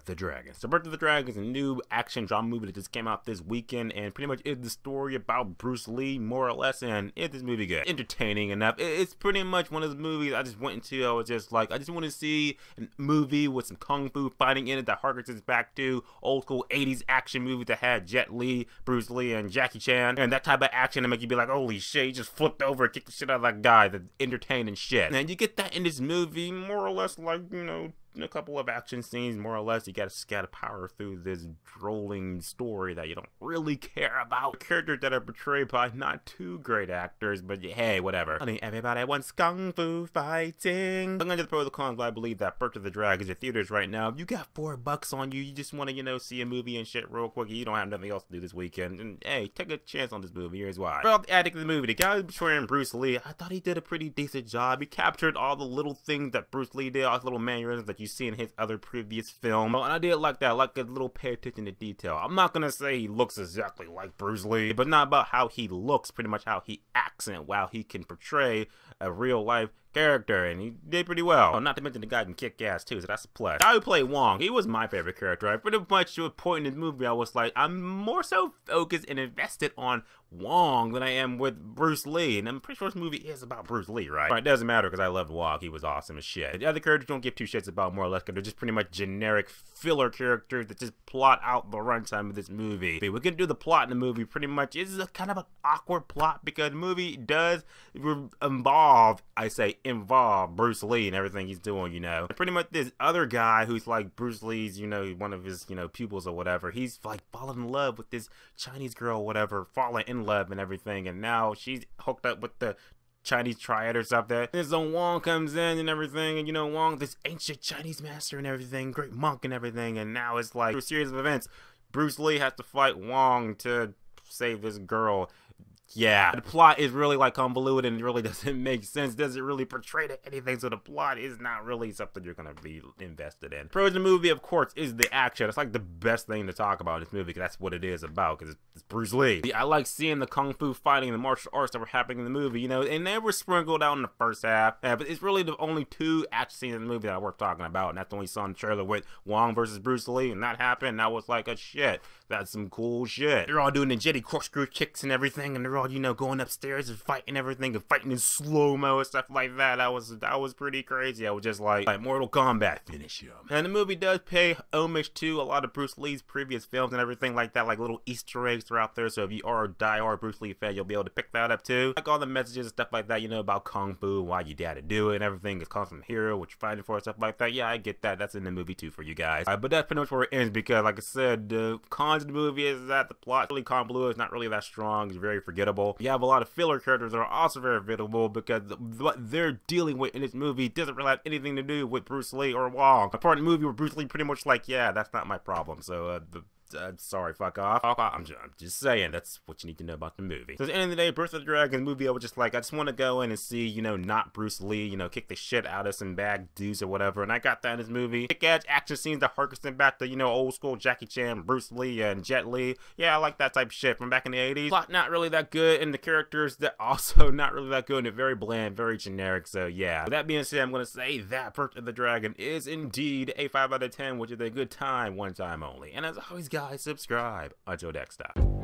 of the Dragon. So Birth of the Dragon is a new action drama movie that just came out this weekend, and pretty much is the story about Bruce Lee, more or less. And is this movie good? Entertaining enough. It's pretty much one of those movies I just went into. I was just like, I just want to see a movie with some kung fu fighting in it that harkens back to old school 80s action movies that had Jet Li, Bruce Lee, and Jackie Chan, and that type of action to make you be like, holy shit, he just flipped over and kicked the shit out of that guy. That's entertaining shit. And you get that in this movie, more or less, like, you know, a couple of action scenes, more or less. You gotta power through this drolling story that you don't really care about. Characters that are portrayed by not too great actors, but hey, whatever. I mean, everybody wants kung fu fighting. I'm gonna just pro the cons, but I believe that Birth of the Dragon is in theaters right now. If you got $4 on you, you just want to, you know, see a movie and shit real quick, you don't have nothing else to do this weekend, and hey, take a chance on this movie. Here's why. About the addict of the movie, the guy who's portraying Bruce Lee, I thought he did a pretty decent job. He captured all the little things that Bruce Lee did, all the little mannerisms that you see in his other previous film, and I did like that. I like a little pay attention to detail. I'm not gonna say he looks exactly like Bruce Lee, but not about how he looks, pretty much how he acts and how he can portray a real life character, and he did pretty well. Oh, not to mention the guy can kick ass too, so that's a plus. The guy who played Wong, he was my favorite character. I pretty much to a point in the movie I was like, I'm more so focused and invested on Wong than I am with Bruce Lee, and I'm pretty sure this movie is about Bruce Lee, right? But it doesn't matter because I loved Wong. He was awesome as shit. The other characters don't give two shits about, more or less, because they're just pretty much generic filler characters that just plot out the runtime of this movie. We're gonna do the plot in the movie. Pretty much is a kind of an awkward plot because the movie does involve, Bruce Lee and everything he's doing, you know. And pretty much this other guy who's like Bruce Lee's, you know, one of his, you know, pupils or whatever, he's like falling in love with this Chinese girl or whatever, falling in love and everything, and now she's hooked up with the Chinese triad or something. And so Wong comes in and everything, and you know, Wong, this ancient Chinese master and everything, great monk and everything, and now it's like through a series of events, Bruce Lee has to fight Wong to save this girl. Yeah, the plot is really like convoluted and it really doesn't make sense, doesn't really portray to anything, so the plot is not really something you're gonna be invested in. Pros of the movie, of course, is the action. It's like the best thing to talk about in this movie because that's what it is about, because it's Bruce Lee. I like seeing the kung fu fighting and the martial arts that were happening in the movie, you know, and they were sprinkled out in the first half, but it's really the only two action scenes in the movie that I worth talking about, and that's the one we saw in the trailer with Wong versus Bruce Lee, and that happened, and that was like a shit. That's some cool shit. They're all doing the jetty corkscrew kicks and everything, and they're all, you know, going upstairs and fighting everything and fighting in slow-mo and stuff like that. That was pretty crazy. I was just like Mortal Kombat, finish him. And the movie does pay homage to a lot of Bruce Lee's previous films and everything like that, like little Easter eggs throughout there, so if you are a die-hard Bruce Lee fan, you'll be able to pick that up too. Like all the messages and stuff like that, you know, about kung fu, why you gotta do it and everything, is comes from hero, what you're fighting for, stuff like that. Yeah, I get that. That's in the movie too for you guys. But that's pretty much where it ends because, like I said, the cons of the movie is that the plot really convoluted, it's not really that strong, it's very forgettable. You have a lot of filler characters that are also very forgettable because what they're dealing with in this movie doesn't really have anything to do with Bruce Lee or Wong. A part of the movie where Bruce Lee pretty much like, yeah, that's not my problem, so sorry, fuck off. I'm just saying, that's what you need to know about the movie. So at the end of the day, Birth of the Dragon movie, I was just like, I just want to go in and see, you know, not Bruce Lee, you know, kick the shit out of some bad dudes or whatever, and I got that in this movie. Kick-ass action scenes that harkens back to, you know, old school Jackie Chan, Bruce Lee, and Jet Li. Yeah, I like that type of shit from back in the 80s. Plot not really that good, and the characters that also not really that good, and they're very bland, very generic, so yeah. With that being said, I'm going to say that Birth of the Dragon is indeed a 5 out of 10, which is a good time, one time only. And as always, guys, subscribe. Until next time.